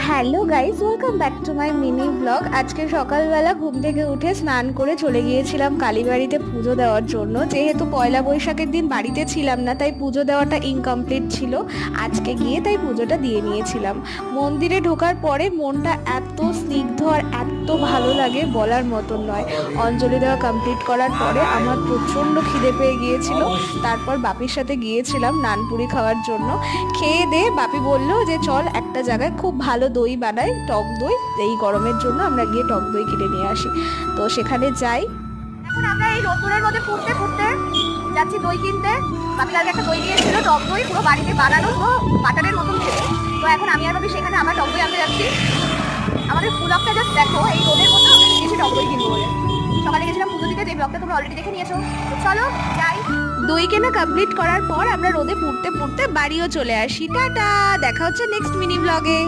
Hello guys, welcome back to my mini blog. আজকে সকালবেলা ঘুম থেকে উঠে স্নান করে চলে গিয়েছিলাম কালীবাড়িতে পুজো দেওয়ার জন্য। যেহেতু পয়লা বৈশাখের দিন বাড়িতে ছিলাম না, তাই পুজো দেওয়াটা ইনকমপ্লিট ছিল। আজকে গিয়ে তাই পুজোটা দিয়ে নিয়েছিলাম। মন্দিরে ঢোকার পরে মনটা এত স্নিগ্ধ আর এত ভালো লাগে, বলার মতন নয়। অঞ্জলি দেওয়া কমপ্লিট করার পরে আমার প্রচণ্ড খিদে পেয়ে গিয়েছিল। তারপর বাপির সাথে গিয়েছিলাম নানপুরি খাওয়ার জন্য। খেয়ে দিয়ে বাপি বললো যে চল একটা জায়গায় খুব ভালো দই বানায়, টক দই। এই গরমের জন্য আমরা গিয়ে টক দই কিনে নিয়ে আসি। তো সেখানে যাই। এখন আমরা এই রোদ্দুরের মধ্যে ফুটতে ফুটতে যাচ্ছি দই কিনতে। বাপি কালকে একটা দই দিয়েছিল, টক দই, পুরো বাড়িতে বানানো, তো বাটারের মতন খেতে। তো এখন আমি আর ভাবি সেখানে আমরা টক দই আনতে যাচ্ছি। আমাদের ব্লগটা জাস্ট দেখো, এই রোদের মধ্যে আমরা গেছি টক দই কিনবো বলে। সকালে গেছিলাম পুজো দিতে, যে ব্লগটা তোমরা অলরেডি দেখে নিয়েছো। তো চলো যাই। দই কেনা কমপ্লিট করার পর আমরা রোদে পুড়তে পুড়তে বাড়িও চলে আসি। টাটা, দেখা হচ্ছে নেক্সট মিনি ব্লগে।